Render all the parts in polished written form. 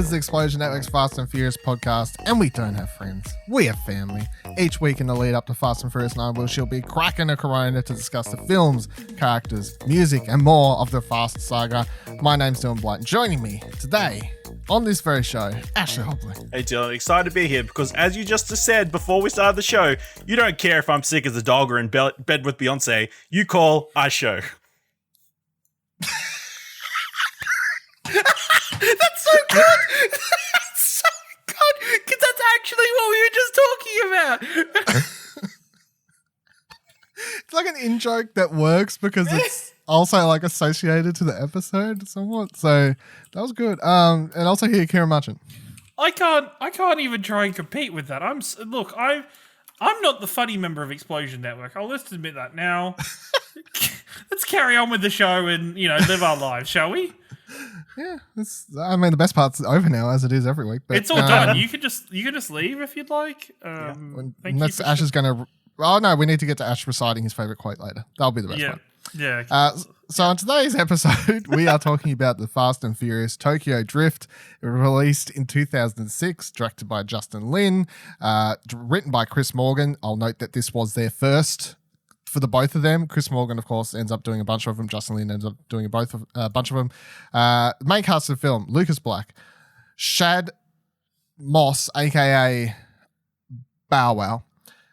is the Explosion Network's Fast and Furious podcast, and we don't have friends. We have family. Each week in the lead up to Fast and Furious 9, she'll be cracking a Corona to discuss the films, characters, music, and more of the Fast saga. My name's Dylan Blight. Joining me today on this very show, Ashley Hobley. Hey Dylan, excited to be here because as you just said before we started the show, you don't care if I'm sick as a dog or in bed with Beyonce. You call, I show. That's so good. That's so good. Because that's actually what we were just talking about. It's like an in-joke that works because it's also like associated to the episode somewhat. So that was good. And also here, Kieran Marchant. I can't even try and compete with that. I'm not the funny member of Explosion Network. I'll just admit that now. Let's carry on with the show and live our lives, shall we? Yeah, the best part's over now, as it is every week. But, it's all done. You can just leave if you'd like. Unless Ash is going to. Oh no, we need to get to Ash reciting his favorite quote later. That'll be the best part. Yeah. So on today's episode, we are talking about the Fast and Furious Tokyo Drift. It was released in 2006, directed by Justin Lin, written by Chris Morgan. I'll note that this was their first for the both of them. Chris Morgan, of course, ends up doing a bunch of them. Justin Lin ends up doing a bunch of them. Main cast of the film: Lucas Black, Shad Moss, aka Bow Wow,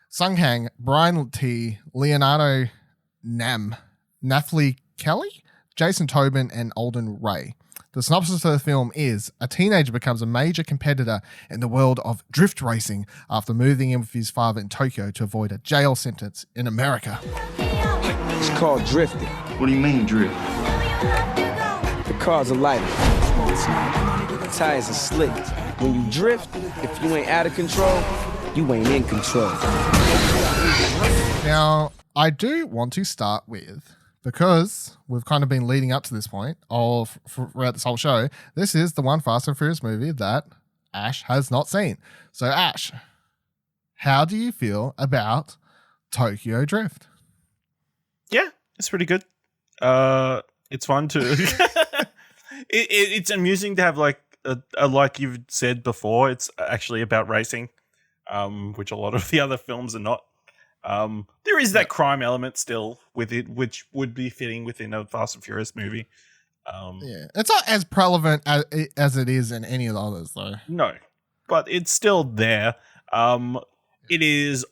Sung Kang, Brian T, Leonardo Nam, Nathalie, Kelley, Jason Tobin, and Alton Ray. The synopsis of the film is: a teenager becomes a major competitor in the world of drift racing after moving in with his father in Tokyo to avoid a jail sentence in America. It's called drifting. What do you mean drift? The cars are lighter. The tires are slick. When you drift, if you ain't out of control, you ain't in control. Now, I do want to start with, because we've kind of been leading up to this point throughout this whole show, this is the one Fast and Furious movie that Ash has not seen. So, Ash, how do you feel about Tokyo Drift? Yeah, it's pretty good. It's fun to. It's amusing to have like you've said before. It's actually about racing, which a lot of the other films are not. There is that crime element still with it, which would be fitting within a Fast and Furious movie. It's not as prevalent as it is in any of the others, though. No, but it's still there. It is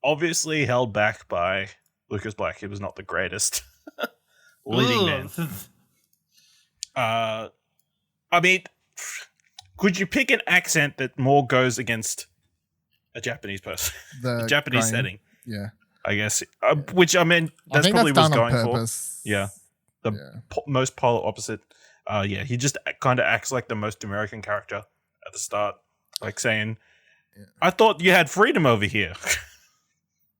obviously held back by Lucas Black. He was not the greatest leading man. I mean, could you pick an accent that more goes against a Japanese person, a Japanese setting? Yeah, I guess. Which I mean, that's probably what he's going for. Yeah, most polar opposite. He just kind of acts like the most American character at the start, like saying, "I thought you had freedom over here."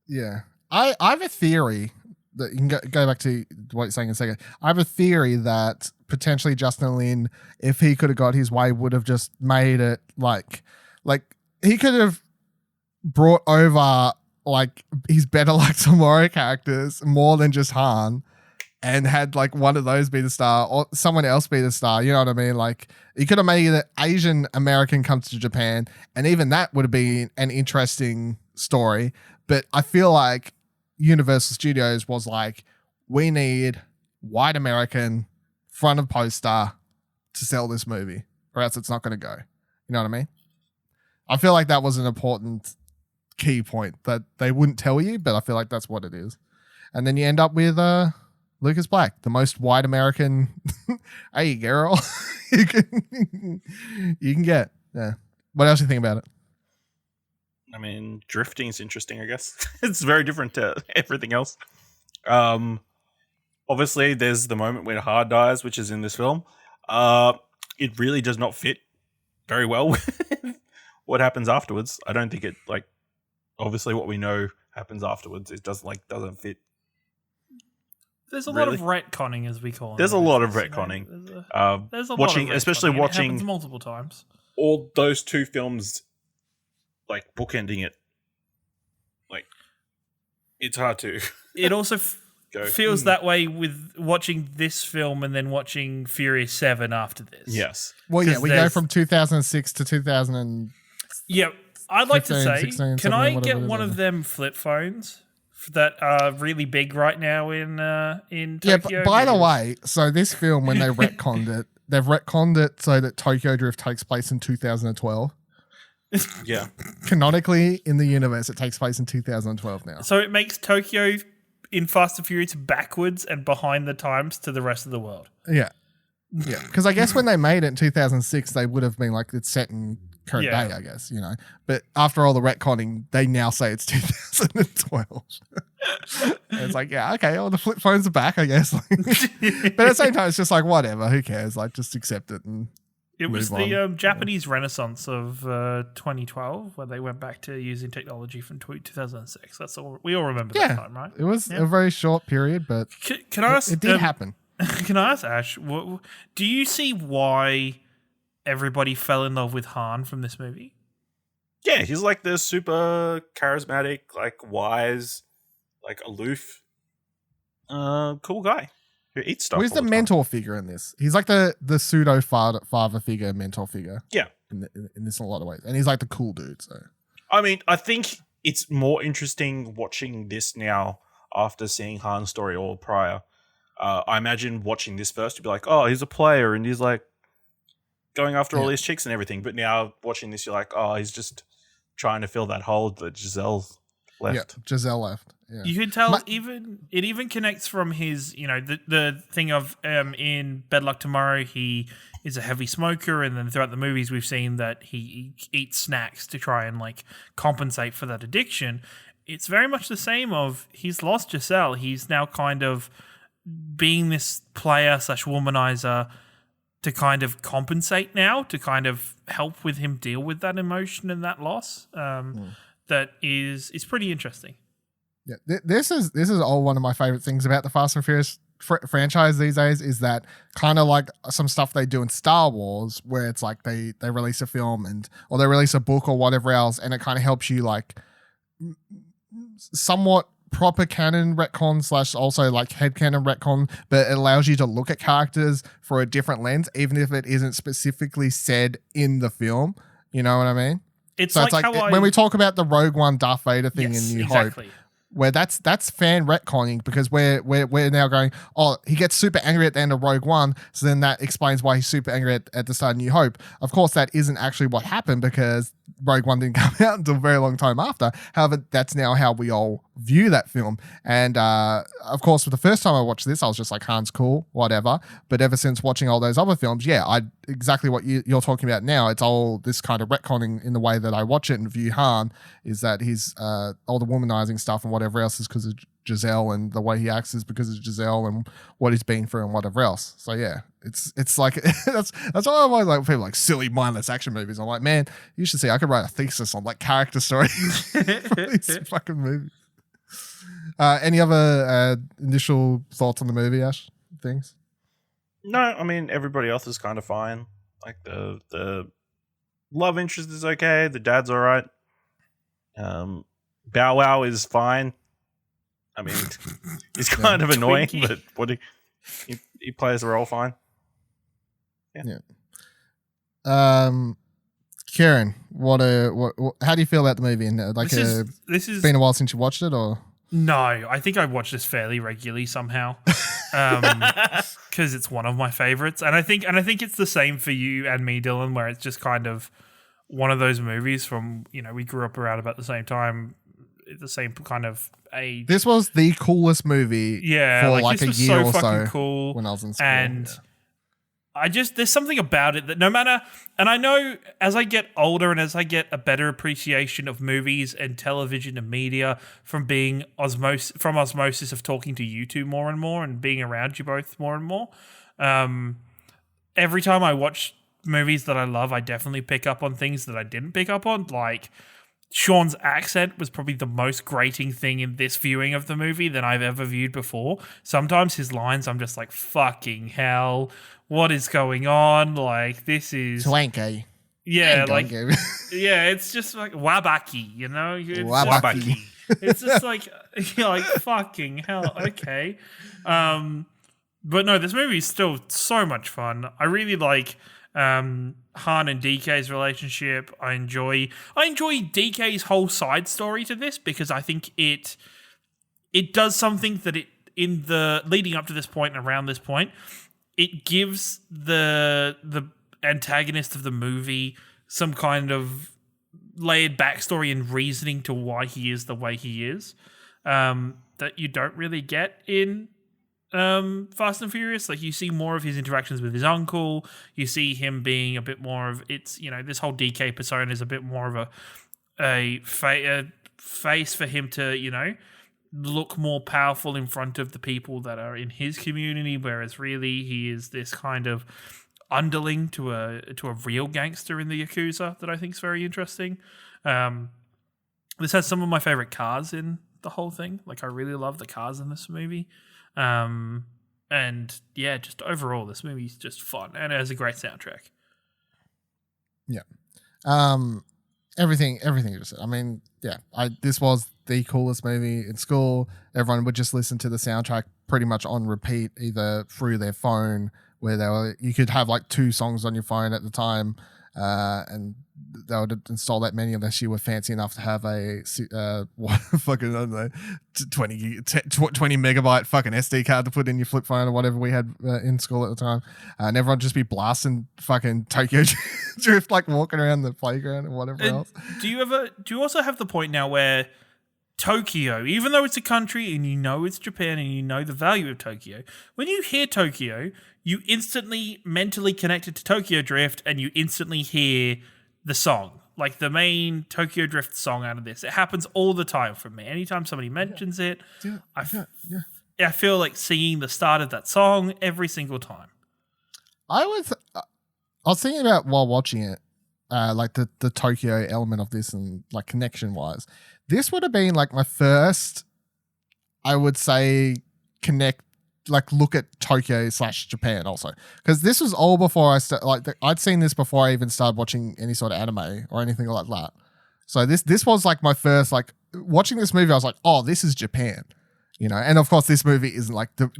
Yeah, I have a theory that you can go back to what you're saying in a second. I have a theory that potentially Justin Lin, if he could have got his way, would have just made it like he could have brought over like his Better Luck Tomorrow characters more than just Han, and had like one of those be the star or someone else be the star. You know what I mean? Like he could have made an Asian American come to Japan, and even that would have been an interesting story. But I feel like Universal Studios was like, we need white American front of poster to sell this movie, or else it's not going to go. You know what I mean? I feel like that was an important key point that they wouldn't tell you, but I feel like that's what it is. And then you end up with Lucas Black, the most white American hey girl you can get. Yeah. What else do you think about it? I mean, drifting is interesting, I guess. It's very different to everything else. Obviously, there's the moment when Hard dies, which is in this film. It really does not fit very well with what happens afterwards. I don't think it, like, obviously what we know happens afterwards. It doesn't fit. There's a lot of retconning, as we call it. There's a lot of retconning. There's a lot of retconning. Especially watching, it happens multiple times. All those two films, like bookending it, like it's hard to. It also go. feels that way with watching this film and then watching Furious 7 after this. Yes. Well, yeah, 'Cause we go there's- from 2006 to 2000. Yeah, I'd like to 15, say, 16, can 17, I whatever get it is, one of yeah. them flip phones that are really big right now in Yeah, Tokyo? but by the way, so this film, when they retconned it, they've retconned it so that Tokyo Drift takes place in 2012. Yeah. Canonically, in the universe, it takes place in 2012 now. So it makes Tokyo in Fast and Furious backwards and behind the times to the rest of the world. Yeah. Yeah. Because I guess when they made it in 2006, they would have been like, it's set in current Yeah. day, I guess, you know. But after all the retconning, they now say it's 2012. And it's like, yeah, okay, well, the flip phones are back, I guess. But at the same time, it's just like, whatever, who cares? Like, just accept it. And It was move the on. Japanese Renaissance of 2012, where they went back to using technology from 2006. That's all we all remember Yeah. that time, right? It was Yeah. a very short period, but Can I ask? it did happen. Can I ask Ash? Do you see why everybody fell in love with Han from this movie? Yeah, he's like the super charismatic, like wise, like aloof, cool guy who eats stuff. Well, he's all the time. mentor figure in this. He's like the pseudo father figure, mentor figure. Yeah. In this in a lot of ways. And he's like the cool dude. So I mean, I think it's more interesting watching this now after seeing Han's story all prior. I imagine watching this first to be like, oh, he's a player and he's like going after all these chicks and everything. But now watching this, you're like, oh, he's just trying to fill that hole that Gisele left. yeah, Gisele left. Yeah. You can tell it even connects from his, the thing of in Bad Luck Tomorrow, he is a heavy smoker, and then throughout the movies we've seen that he eats snacks to try and like compensate for that addiction. It's very much the same of he's lost Gisele. He's now kind of being this player / womanizer to kind of compensate now, to kind of help with him deal with that emotion and that loss. That is pretty interesting. Yeah, this is all one of my favorite things about the Fast and Furious franchise these days is that kind of like some stuff they do in Star Wars where it's like they release a film or they release a book or whatever else, and it kind of helps you like somewhat proper canon retcon / also like headcanon retcon, but it allows you to look at characters for a different lens, even if it isn't specifically said in the film. You know what I mean? It's So like, it's like how when we talk about the Rogue One Darth Vader thing in New Hope, where that's fan retconning because we're now going, oh, he gets super angry at the end of Rogue One, so then that explains why he's super angry at the start of New Hope. Of course, that isn't actually what happened because Rogue One didn't come out until a very long time after. However, that's now how we all view that film. And of course, for the first time I watched this, I was just like, Han's cool, whatever. But ever since watching all those other films, yeah, exactly what you're talking about now. It's all this kind of retconning in the way that I watch it and view Han, is that he's all the womanizing stuff and whatever else is because of Gisele, and the way he acts is because of Gisele and what he's been through and whatever else. So yeah, it's like that's why I always like people like silly mindless action movies. I'm like, man, you should see. I could write a thesis on like character stories for these fucking movies. Any other initial thoughts on the movie, Ash? Things? No, I mean everybody else is kind of fine. Like the love interest is okay. The dad's all right. Bow Wow is fine. I mean, he's kind of annoying, Twinkie. but he plays the role fine. Yeah. Kieran, what how do you feel about the movie? And This is been a while since you watched it, or no, I think I watch this fairly regularly somehow, because it's one of my favorites, and I think it's the same for you and me, Dylan, where it's just kind of one of those movies from we grew up around about the same time, the same kind of age. this was the coolest movie, Yeah, for like a this was year so or fucking so cool, when I was in school. and yeah. there's something about it that no matter, and I know as I get older and as I get a better appreciation of movies and television and media from being osmosis of talking to you two more and more and being around you both more and more, every time I watch movies that I love, I definitely pick up on things that I didn't pick up on. Like Sean's accent was probably the most grating thing in this viewing of the movie than I've ever viewed before. Sometimes his lines, I'm just like, fucking hell, what is going on? Like, this is... Swanky. Yeah, Dang, like game. yeah, it's just like wabaki, you know? It's Wabaki. Just, it's just like you're like fucking hell, okay. But no, this movie is still so much fun. I really like Han and DK's relationship. I enjoy DK's whole side story to this because I think it does something that it in the leading up to this point and around this point, it gives the antagonist of the movie some kind of layered backstory and reasoning to why he is the way he is, that you don't really get in Fast and Furious. Like, you see more of his interactions with his uncle. You see him being a bit more of this whole DK persona is a bit more of a face for him to look more powerful in front of the people that are in his community, whereas really he is this kind of underling to a real gangster in the Yakuza that I think is very interesting. This has some of my favorite cars in the whole thing. Like, I really love the cars in this movie. And yeah, just overall, this movie's just fun and it has a great soundtrack. Yeah. Everything you just said. I mean, yeah, this was the coolest movie in school. Everyone would just listen to the soundtrack pretty much on repeat, either through their phone, where you could have like 2 songs on your phone at the time, and they would install that many unless you were fancy enough to have a fucking, I don't know, 20 megabyte fucking SD card to put in your flip phone or whatever we had in school at the time. And everyone just be blasting fucking Tokyo Drift, like walking around the playground and whatever else. Do you also have the point now where Tokyo, even though it's a country and you know it's Japan and you know the value of Tokyo, when you hear Tokyo, you instantly mentally connect it to Tokyo Drift and you instantly hear the song, like the main Tokyo Drift song out of this. It happens all the time for me. Anytime somebody mentions it, I feel like singing the start of that song every single time. I was thinking about while watching it, like the Tokyo element of this and like connection wise. This would have been like my first, I would say, look at Tokyo / Japan also. Because this was all before I'd seen this before I even started watching any sort of anime or anything like that. So this was like my first, like, watching this movie, I was like, oh, this is Japan. And of course this movie isn't like the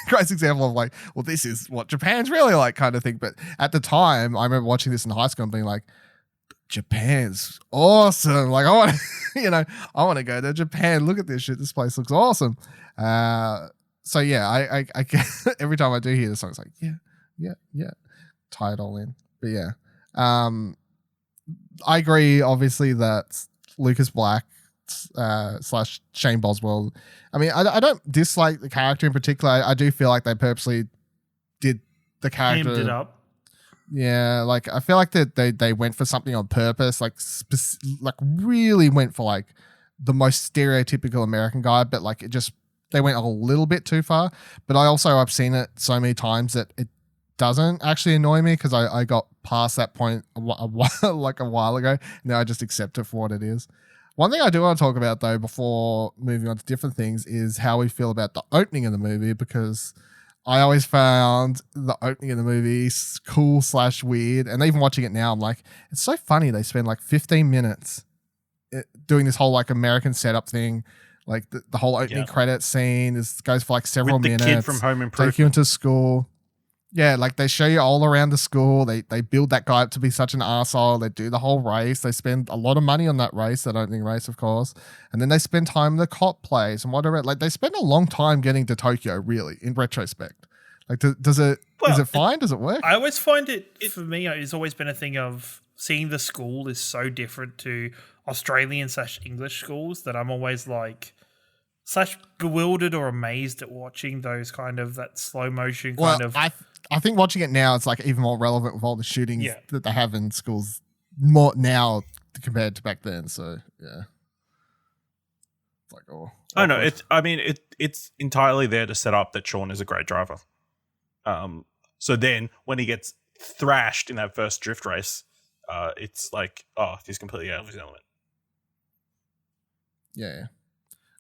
greatest example of like, well, this is what Japan's really like kind of thing. But at the time, I remember watching this in high school and being like, Japan's awesome. Like, I want to go to Japan. Look at this shit. This place looks awesome. So yeah, I every time I do hear the song, it's like, yeah, tie it all in. But yeah, I agree. Obviously, that Lucas Black / Shane Boswell. I mean, I don't dislike the character in particular. I do feel like they purposely did the character. Aimed it up. Yeah, like I feel like that they went for something on purpose, like really went for like the most stereotypical American guy, but like they went a little bit too far. But I've seen it so many times that it doesn't actually annoy me because I got past that point a while ago. Now I just accept it for what it is. One thing I do want to talk about though, before moving on to different things, is how we feel about the opening of the movie, because I always found the opening of the movie cool / weird. And even watching it now, I'm like, it's so funny. They spend like 15 minutes doing this whole like American setup thing. Like the whole opening credit scene goes for like several minutes. Kid from Home Improvement. Take you into school. Yeah, like they show you all around the school. They build that guy up to be such an arsehole. They do the whole race. They spend a lot of money on that race, that opening race, of course. And then they spend time in the cop place and whatever. Like they spend a long time getting to Tokyo, really, in retrospect. Like, is it fine? Does it work? I always find it for me, it's always been a thing of seeing the school is so different to Australian / English schools that I'm always like / bewildered or amazed at watching those kind of that slow motion kind of. I think watching it now, it's like even more relevant with all the shootings that they have in schools more now compared to back then. So yeah, it's like I know it's entirely there to set up that Sean is a great driver. So then when he gets thrashed in that first drift race, it's like, oh, he's completely out of his element. Yeah.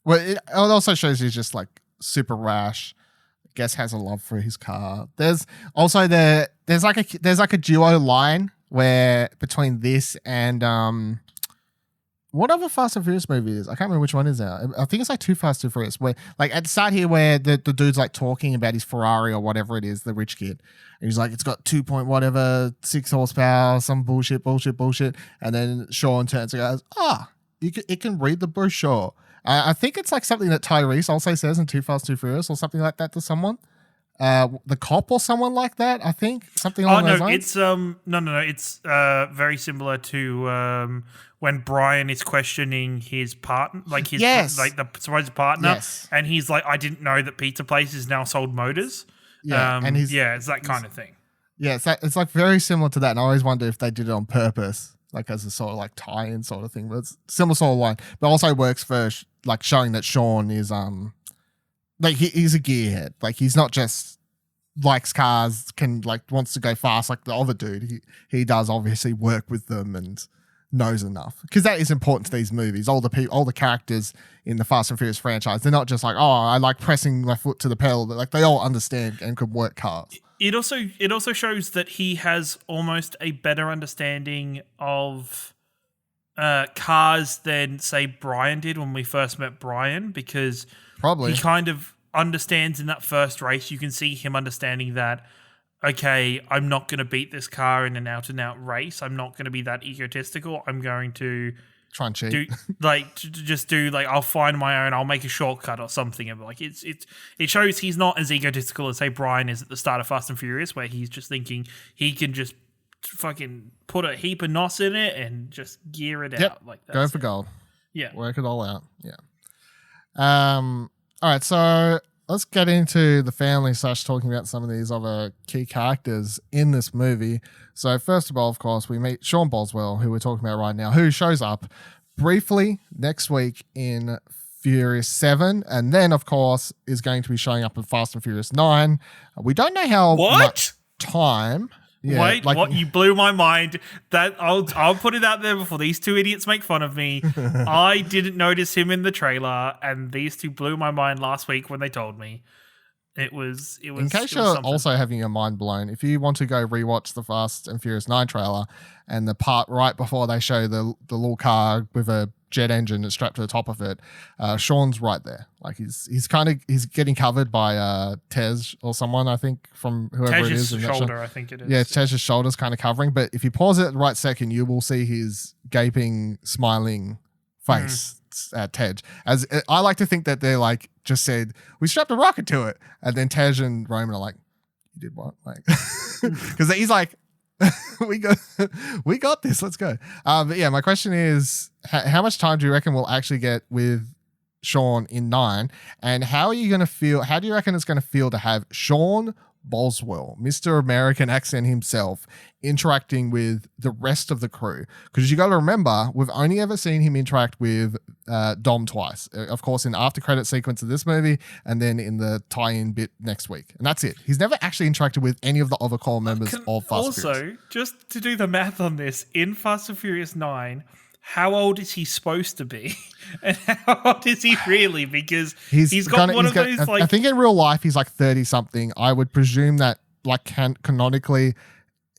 Well, it also shows he's just like super rash. I guess has a love for his car. There's also there's like a duo line where between this and what other Fast and Furious movie is? I can't remember which one is that. I think it's like Too Fast, Too Furious. Where like at the start here, where the dude's like talking about his Ferrari or whatever it is, the rich kid, and he's like, it's got 2 point whatever 6 horsepower, some bullshit, and then Sean turns and goes, it can read the brochure. I think it's like something that Tyrese also says in Too Fast, Too Furious, or something like that to someone. The cop or someone like that. I think something along those lines. It's no. It's very similar to when Brian is questioning his partner, like his like the supposed partner, and he's like, "I didn't know that pizza places now sold motors." Yeah, and it's that kind of thing. Yeah, it's like very similar to that, and I always wonder if they did it on purpose, like as a sort of like tie-in sort of thing. But it's similar sort of line, but also works for like showing that Sean is like he's a gearhead. Like he's not just likes cars, wants to go fast like the other dude. He does obviously work with them and knows enough, because that is important to these movies. All the characters in the Fast and Furious franchise, they're not just like, oh, I like pressing my foot to the pedal, but like they all understand and can work cars. It also shows that he has almost a better understanding of cars than say Brian did when we first met Brian, because probably he kind of understands in that first race. You can see him understanding that, okay, I'm not going to beat this car in an out-and-out race. I'm not going to be that egotistical. I'm going to try and cheat. I'll find my own. I'll make a shortcut or something. And like it shows he's not as egotistical as say Brian is at the start of Fast and Furious, where he's just thinking he can just fucking put a heap of NOS in it and just gear it out like that. Go for gold. Yeah, work it all out. Yeah. All right, so let's get into the family / talking about some of these other key characters in this movie. So first of all, of course, we meet Sean Boswell, who we're talking about right now, who shows up briefly next week in Furious 7, and then, of course, is going to be showing up in Fast and Furious 9. We don't know how much time. Yeah, wait, what? You blew my mind. That I'll put it out there before these two idiots make fun of me. I didn't notice him in the trailer, and these two blew my mind last week when they told me. It was. In case you're also having your mind blown, if you want to go rewatch the Fast and Furious 9 trailer, and the part right before they show the little car with a jet engine that's strapped to the top of it, Sean's right there. Like he's getting covered by Tej or someone, I think, from whoever Tej's it is. shoulder, I think it is. Yeah, Tej's shoulder's kind of covering, but if you pause it at the right second, you will see his gaping, smiling face at Tej. As I like to think that they're like just said, we strapped a rocket to it, and then Tej and Roman are like, you did what? Like, because he's like, we got this. Let's go. But yeah, my question is, how much time do you reckon we'll actually get with Sean in 9? And how are you going to feel? How do you reckon it's going to feel to have Sean Boswell, Mr. American accent himself, interacting with the rest of the crew? Because you got to remember, we've only ever seen him interact with Dom twice. Of course, in the after credit sequence of this movie, and then in the tie-in bit next week. And that's it. He's never actually interacted with any of the other core members of Fast and Furious. Also, just to do the math on this, in Fast and Furious 9, how old is he supposed to be? And how old is he really? Because he's got one of those like... I think in real life he's like 30-something. I would presume that like canonically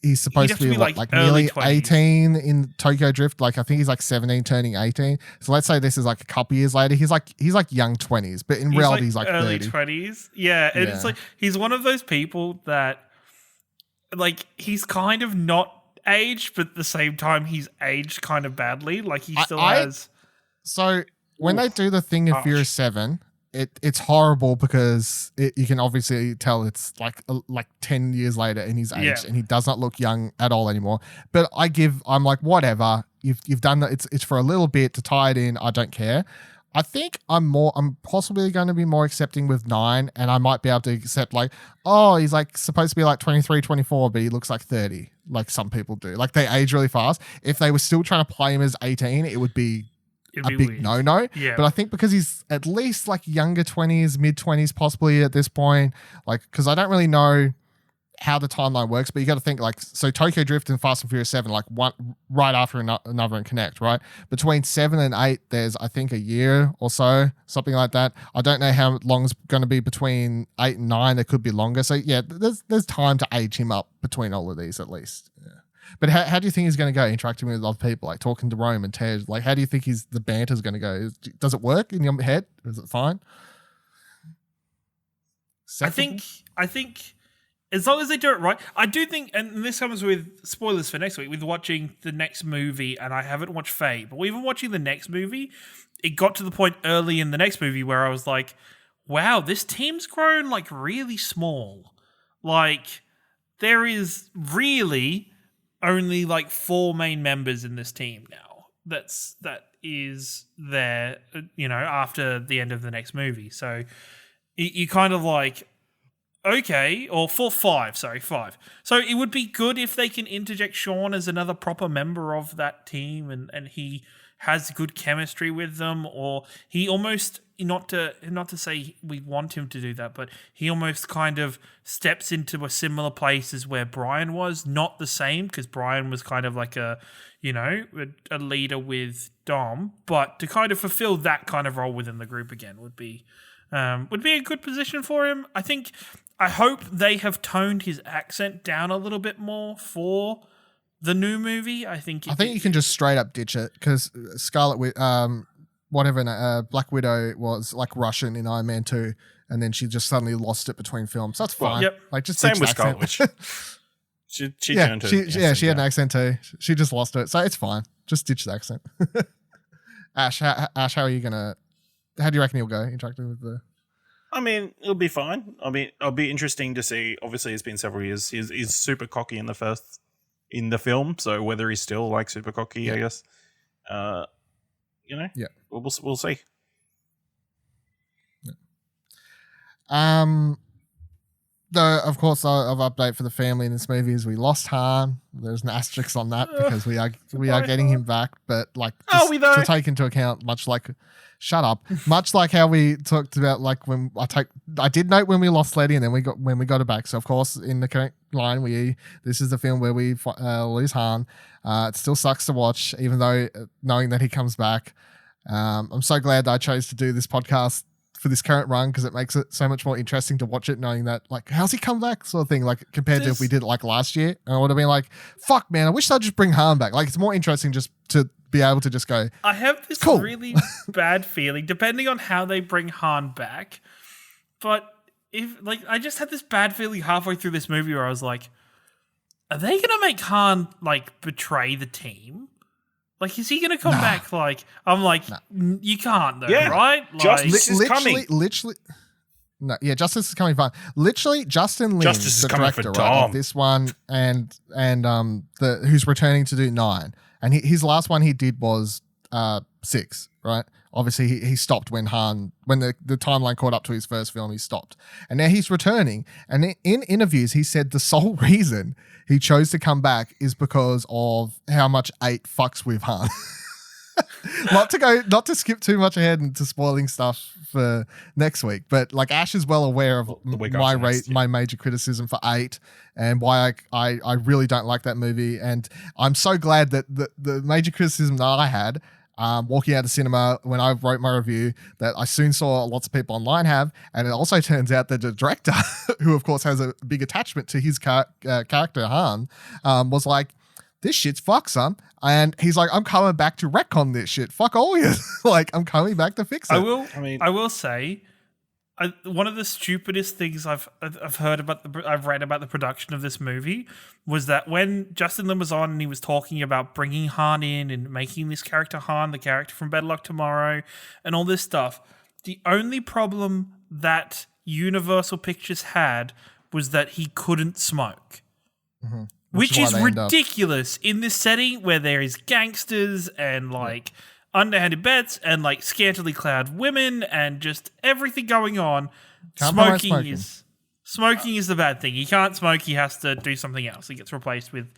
he's supposed to be like nearly 20s. 18 in Tokyo Drift. Like I think he's like 17 turning 18. So let's say this is like a couple years later. He's like young 20s, but in reality he's like early 30. 20s. Yeah, and it's like he's one of those people that like he's kind of not aged, but at the same time he's aged kind of badly. Like he still has. So when they do the thing in Furious 7, it's horrible because you can obviously tell it's like 10 years later and he's aged and he does not look young at all anymore. But I'm like, whatever, you've done that. It's for a little bit to tie it in. I don't care. I think I'm possibly going to be more accepting with 9, and I might be able to accept like, oh, he's like supposed to be like 23, 24, but he looks like 30, like some people do. Like they age really fast. If they were still trying to play him as 18, it would be a big weird. No. Yeah. But I think because he's at least like younger 20s, mid 20s possibly at this point, like, because I don't really know how the timeline works, but you got to think like, so Tokyo Drift and Fast and Furious 7, like one right after another and connect, right? Between 7 and 8, there's I think a year or so, something like that. I don't know how long it's going to be between 8 and 9. There could be longer. So yeah, there's time to age him up between all of these at least. Yeah. But how do you think he's going to go interacting with other people, like talking to Rome and Tej? Like, how do you think the banter's going to go? Does it work in your head? Is it fine? I think as long as they do it right, I do think, and this comes with spoilers for next week, with watching the next movie, and I haven't watched Fate, but even watching the next movie, it got to the point early in the next movie where I was like, wow, this team's grown like really small. Like, there is really only like 4 main members in this team now. That is there, after the end of the next movie. So you kind of like, okay, or 5. So it would be good if they can interject Sean as another proper member of that team, and he has good chemistry with them, or he almost, not to say we want him to do that, but he almost kind of steps into a similar place as where Brian was. Not the same, because Brian was kind of like a leader with Dom, but to kind of fulfill that kind of role within the group again would be a good position for him. I hope they have toned his accent down a little bit more for the new movie. I think you can just straight up ditch it, because Black Widow was like Russian in Iron Man 2, and then she just suddenly lost it between films. That's fine. Yep. Like, just same ditch with the accent. Scarlet Witch. She turned to she had an accent too. She just lost it, so it's fine. Just ditch the accent. Ash, how are you gonna? How do you reckon he'll go interacting with the? I mean, it'll be fine. I mean, it'll be interesting to see. Obviously, it's been several years. He's super cocky in the film, so whether he's still like super cocky, I guess. Yeah, we'll see. Yeah. Though, of course, of update for the family in this movie is we lost Han. There's an asterisk on that because we are getting him back, but like to take into account, much like how we talked about, like when I did note when we lost Letty, and then when we got it back. So of course, in the current line, this is the film where we lose Han. It still sucks to watch, even though knowing that he comes back. I'm so glad that I chose to do this podcast for this current run, because it makes it so much more interesting to watch it, knowing that, like, how's he come back, sort of thing, like compared to if we did it like last year. And I would have been like, fuck man, I wish they'd just bring Han back. Like, it's more interesting just to be able to just go, I have this really bad feeling, depending on how they bring Han back, but I just had this bad feeling halfway through this movie where I was like, are they gonna make Han like betray the team? Like, is he going to come back? Like, I'm like, you can't though, right? Like, Justice is coming. Literally. No, yeah, Justice is coming fine. Literally, Justin Lin, the director of this one, and who's returning to do 9, and his last one he did was 6, right? Obviously, he stopped when the timeline caught up to his first film, he stopped. And now he's returning. And in interviews, he said the sole reason he chose to come back is because of how much 8 fucks with Han. Not to skip too much ahead into spoiling stuff for next week, but like Ash is well aware of my major criticism for 8 and why I really don't like that movie. And I'm so glad that the major criticism that I had walking out of cinema when I wrote my review, that I soon saw lots of people online have, and it also turns out that the director, who of course has a big attachment to his character Han, was like, this shit's fuck, son. And he's like, I'm coming back to retcon this shit. Fuck all you. Like, I'm coming back to fix it. I will say, one of the stupidest things I've heard I've read about the production of this movie was that when Justin Lin was on and he was talking about bringing Han in and making this character Han, the character from Better Luck Tomorrow, and all this stuff, the only problem that Universal Pictures had was that he couldn't smoke. Mm-hmm. Which is ridiculous in this setting where there is gangsters and like underhanded bets and like scantily clad women and just everything going on. Smoking is the bad thing. He can't smoke. He has to do something else. He gets replaced with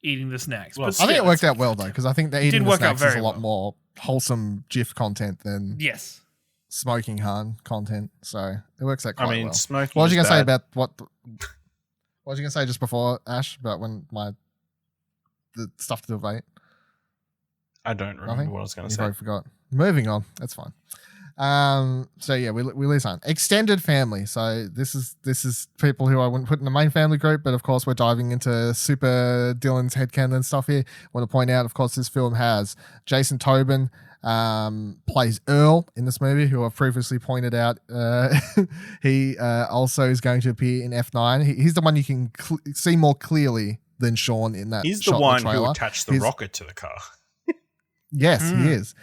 eating the snacks. Well, I think it worked out well though, because I think that eating the snacks is a lot more wholesome GIF content than smoking Han content. So it works out quite well. Smoking. What was you gonna say about What was you going to say just before, Ash, about the stuff to debate? I don't remember what I was going to say. I forgot. Moving on. That's fine. So yeah, we lose on extended family. So this is people who I wouldn't put in the main family group, but of course we're diving into super Dylan's headcanon stuff here. I want to point out, of course, this film has Jason Tobin plays Earl in this movie, who I've previously pointed out. He also is going to appear in F9. He's the one you can see more clearly than Sean in that. He's the one who attached the rocket to the car. Yes, he is.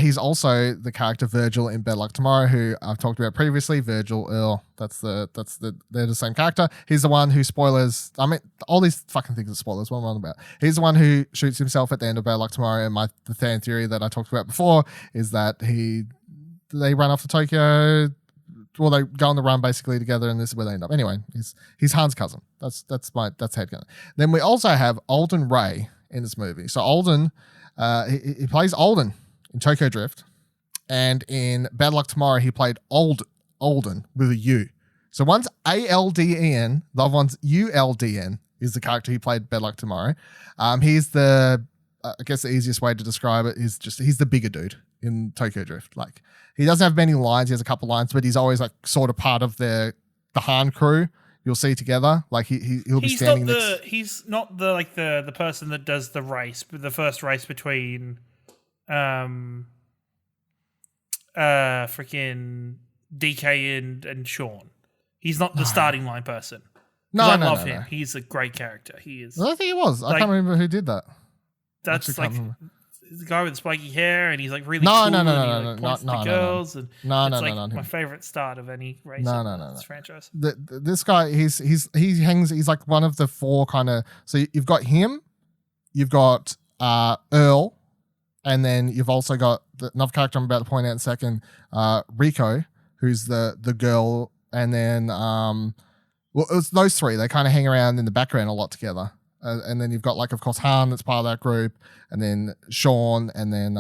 He's also the character Virgil in Better Luck Tomorrow, who I've talked about previously. Virgil, Earl, they're the same character. He's the one who spoilers. I mean, all these fucking things are spoilers. What am I on about? He's the one who shoots himself at the end of Better Luck Tomorrow. And the fan theory that I talked about before is that they run off to Tokyo. Well, they go on the run basically together, and this is where they end up. Anyway, he's Han's cousin. That's headcanon. Then we also have Alton Ray in this movie. So Alton. He plays Alden in Tokyo Drift, and in Bad Luck Tomorrow he played Alden with a U. So one's Alden, the other one's Uldn is the character he played Bad Luck Tomorrow. He's the I guess the easiest way to describe it is just he's the bigger dude in Tokyo Drift. Like he doesn't have many lines, he has a couple lines, but he's always like sort of part of the Han crew. You'll see together, like he'll be standing. He's not the person that does the race, but the first race between, freaking DK and Sean. He's not the starting line person. I love him. No. He's a great character. He is. I don't think he was. I can't remember who did that. That's like the guy with the spiky hair, and he's like really cool. No, girls, and it's like my favorite start of any race. This franchise. This guy, he's like one of the four kind of. So you've got him, you've got Earl, and then you've also got another character I'm about to point out in a second, Rico, who's the girl, and then well, it's those three. They kind of hang around in the background a lot together. And then you've got, like, of course, Han that's part of that group, and then Sean, and then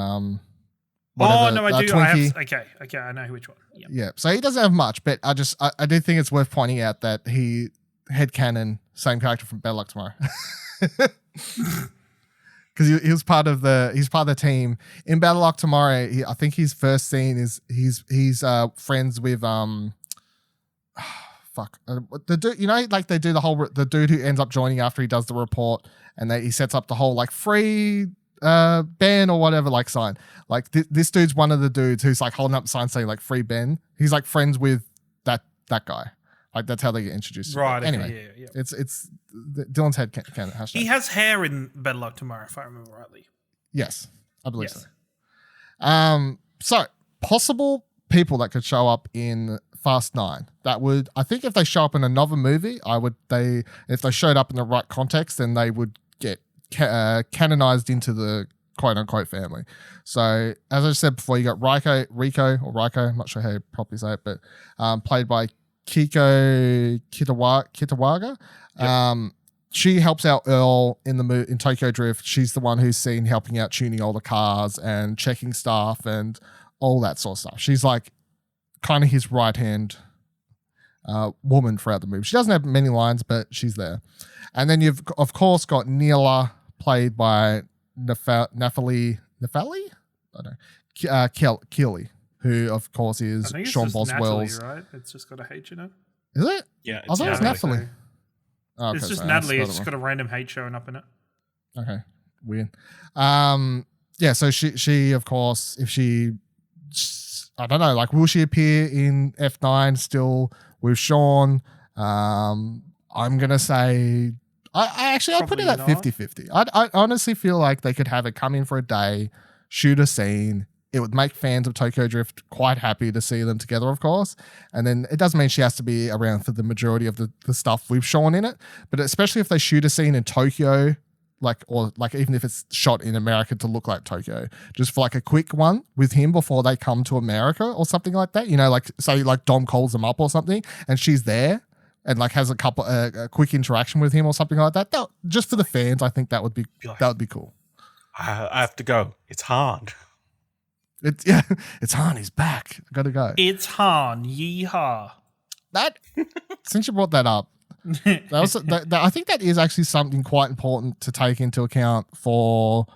whatever, I do. Twinkie. Okay, I know which one. Yep. Yeah, so he doesn't have much, but I do think it's worth pointing out that he headcanon same character from Better Luck Tomorrow, because he was part of the team in Better Luck Tomorrow. I think his first scene is he's friends with the dude, you know, like they do the dude who ends up joining after he does the report, and he sets up the whole like free Ben or whatever like sign. Like this dude's one of the dudes who's like holding up the sign saying like free Ben. He's like friends with that guy. Like that's how they get introduced. Right. Okay, anyway, yeah. It's Dylan's head canon. He has hair in Better Luck Tomorrow, if I remember rightly. Yes, I believe so. So possible people that could show up in Fast 9. That would, I think, if they show up in another movie, if they showed up in the right context, then they would get canonized into the quote unquote family. So as I said before, you got Rico, I'm not sure how you properly say it, but played by Keiko Kitagawa. Yep. She helps out Earl in Tokyo Drift. She's the one who's seen helping out tuning all the cars and checking stuff and all that sort of stuff. She's like kind of his right hand woman throughout the movie. She doesn't have many lines, but she's there. And then you've of course got Neela, played by Nathalie. I don't know. Kelley, who of course is Sean Boswell's. Nathalie, right? It's just got a H in it. Is it? Yeah, I thought it was Nathalie. Oh, okay, it's just Nathalie. It's just got a random H showing up in it. Okay, weird. Yeah. So she of course, if she, I don't know, like, will she appear in F9 still with Sean? I'm gonna say I'd put it at 50-50. I honestly feel like they could have it come in for a day, shoot a scene. It would make fans of Tokyo Drift quite happy to see them together, of course. And then it doesn't mean she has to be around for the majority of the stuff with Sean in it. But especially if they shoot a scene in Tokyo, or even if it's shot in America to look like Tokyo, just for like a quick one with him before they come to America or something like that. You know, like say like Dom calls them up or something and she's there and like has a quick interaction with him or something like that. Just for the fans, I think that would be cool. I have to go. It's hard. It's Han. He's back. I gotta go. It's Han. Yeehaw. Since you brought that up, I think that is actually something quite important to take into account for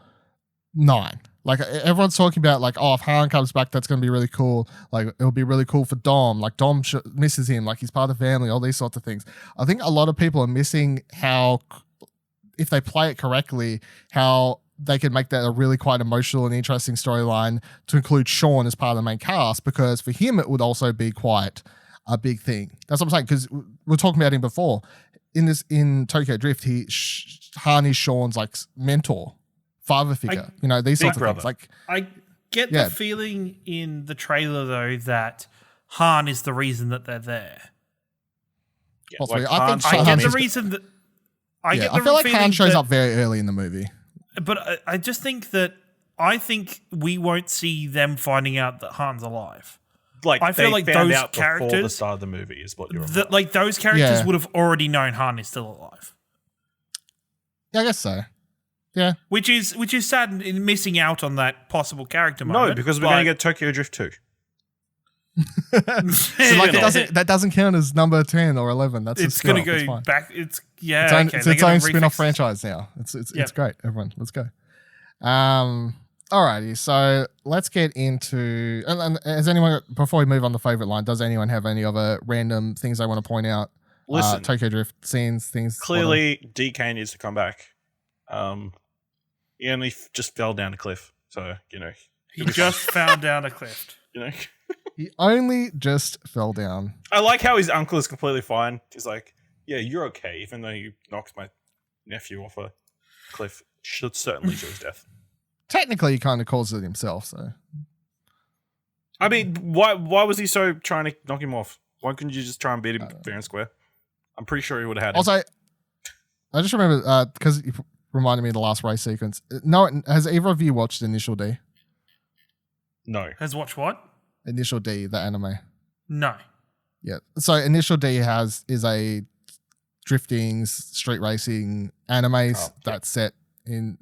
9. Like everyone's talking about like, oh, if Han comes back, that's going to be really cool. Like it'll be really cool for Dom. Like Dom misses him. Like he's part of the family. All these sorts of things. I think a lot of people are missing how, if they play it correctly, how they could make that a really quite emotional and interesting storyline to include Sean as part of the main cast, because for him it would also be quite a big thing. That's what I'm saying, because we're talking about him before. In Tokyo Drift, Han is Sean's like mentor, father figure, these sorts of things. Like I get the feeling in the trailer though that Han is the reason that they're there. Yeah, possibly. like I think I Han get the is- reason that I feel like Han shows up very early in the movie. But I just think that we won't see them finding out that Han's alive. Like I feel they like found those out before the characters- start of the movie is what you're That like those characters Yeah. would have already known Han is still alive. Yeah, I guess so. Yeah. Which is sad in missing out on that possible character No, moment. because we're going to get Tokyo Drift 2. So like that doesn't count as number 10 or 11. That's it's going to to go back. It's yeah. It's, okay, it's they're its gonna own spin-off refix- franchise now. It's Yep. great. Everyone, let's go. Alrighty, so let's get into. And has anyone, before we move on to favorite line, does anyone have any other random things they want to point out? Listen, Tokyo Drift scenes, things. clearly DK needs to come back. He only just fell down a cliff, so He just found down a cliff. He only just fell down. I like how his uncle is completely fine. He's like, "Yeah, you're okay," even though you knocked my nephew off a cliff. Should certainly to his death. Technically, he kind of caused it himself. So, I mean, why was he so trying to knock him off? Why couldn't you just try and beat him fair and square? I'm pretty sure he would have had him. also, I just remember because you reminded me of the last race sequence. No, has either of you watched Initial D? No. Has watched what? Initial D, the anime. No. Yeah. So Initial D is a drifting, street racing anime that's set in,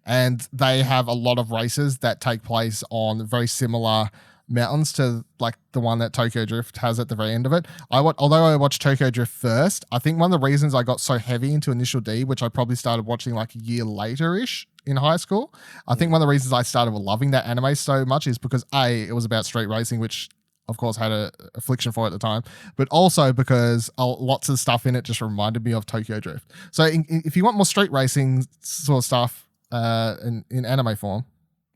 and they have a lot of races that take place on very similar mountains to like the one that Tokyo Drift has at the very end of it. Although I watched Tokyo Drift first, I think one of the reasons I got so heavy into Initial D, which I probably started watching like a year later-ish in high school, I think one of the reasons I started loving that anime so much is because it was about street racing, which of course had a affliction for it at the time, but also because lots of stuff in it just reminded me of Tokyo Drift. So if you want more street racing sort of stuff in anime form,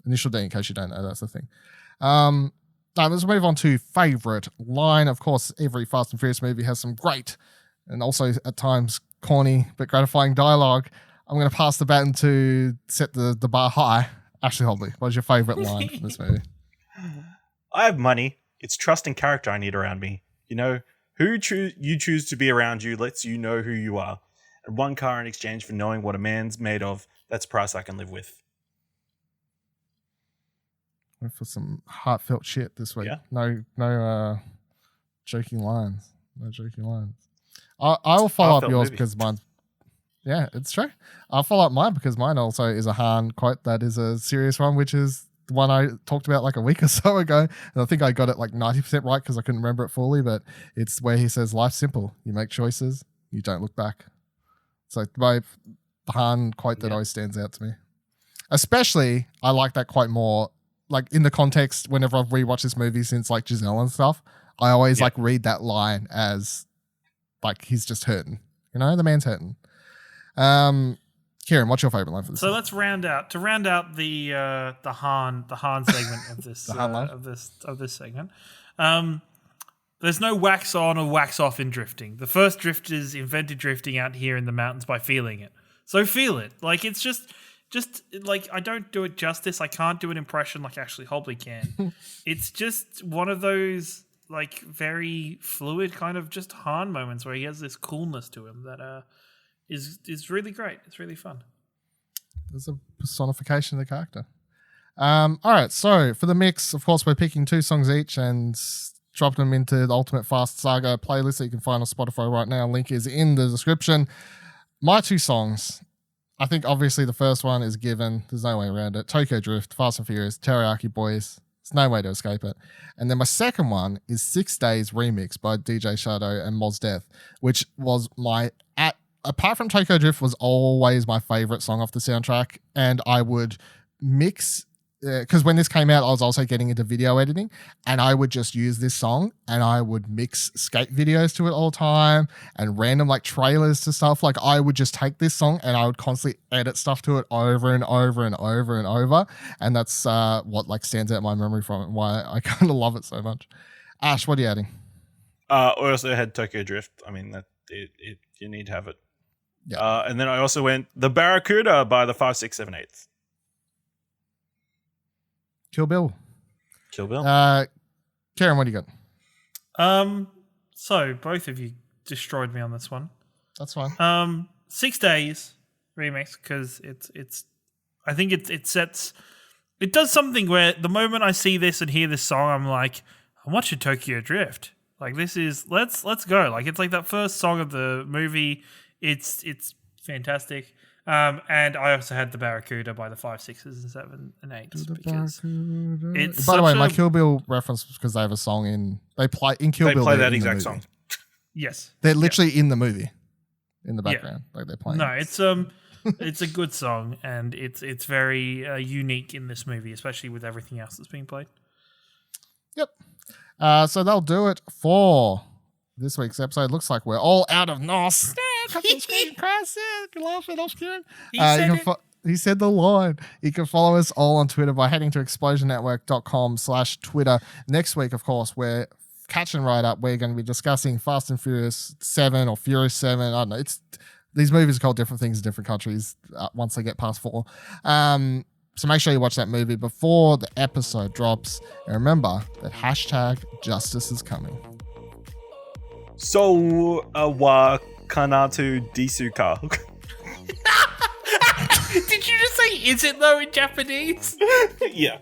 Initial D, in case you don't know, that's the thing. Now let's move on to favorite line. Of course, every Fast and Furious movie has some great and also at times corny but gratifying dialogue. I'm going to pass the baton to set the bar high. Ashley Hobley, what is your favorite line from this movie? I have money. It's trust and character I need around me. Who you choose to be around you lets you know who you are. And one car in exchange for knowing what a man's made of, that's a price I can live with. Went for some heartfelt shit this week. Yeah. No joking lines. No joking lines. I will follow up Heartfelt yours movie. because mine. Yeah, it's true. I'll follow up mine because mine also is a Han quote that is a serious one, which is the one I talked about like a week or so ago. And I think I got it like 90% right because I couldn't remember it fully, but it's where he says, life's simple. You make choices, you don't look back. So the Han quote that always stands out to me. Especially, I like that quote more, like in the context, whenever I've rewatched this movie since like Gisele and stuff, I always like read that line as like he's just hurting. The man's hurting. Kieran, what's your favorite line for this? So let's round out the Han segment of this of this segment. There's no wax on or wax off in drifting. The first drifters invented drifting out here in the mountains by feeling it. So feel it. Like it's just like I don't do it justice. I can't do an impression like Ashley Hobley can. It's just one of those like very fluid kind of just Han moments where he has this coolness to him that is really great. It's really fun. There's a personification of the character. All right, so for the mix, of course, we're picking 2 songs each and dropping them into the Ultimate Fast Saga playlist that you can find on Spotify right now. Link is in the description. My 2 songs, I think obviously the first one is given. There's no way around it. Tokyo Drift, Fast and Furious, Teriyaki Boys. There's no way to escape it. And then my second one is 6 Days Remix by DJ Shadow and Mos Def, which was apart from Tokyo Drift, was always my favorite song off the soundtrack. And I would mix because when this came out, I was also getting into video editing, and I would just use this song and I would mix skate videos to it all the time and random like trailers to stuff. Like I would just take this song and I would constantly edit stuff to it over and over and over and over. And that's what like stands out in my memory from it and why I kind of love it so much. Ash, what are you adding? I also had Tokyo Drift. I mean, that you need to have it. Yeah. And then I also went The Barracuda by the 5, 6, 7, 8. Kill Bill. Kill Bill. Karen, what do you got? So both of you destroyed me on this one. That's fine. 6 Days remix, because it's I think it does something where the moment I see this and hear this song, I'm like, I'm watching Tokyo Drift. Like this is let's go. Like it's like that first song of the movie. It's fantastic. And I also had The Barracuda by the 5, 6, and 7, and 8 because it's by the way, my Kill Bill reference was because they have a song in Kill Bill. They play that exact song. Yes, they're literally in the movie, in the background, like they're playing. No, it's it's a good song, and it's very unique in this movie, especially with everything else that's being played. Yep. So they'll do it for this week's episode. Looks like we're all out of Nos. He said the line. You can follow us all on Twitter by heading to explosionnetwork.com/Twitter. Next week, of course, we're catching right up. We're going to be discussing Fast and Furious 7 or Furious 7. I don't know. These movies are called different things in different countries once they get past 4. So make sure you watch that movie before the episode drops. And remember that #justice is coming. So, wa kanatu disuka. Did you just say, is it though in Japanese? Yeah.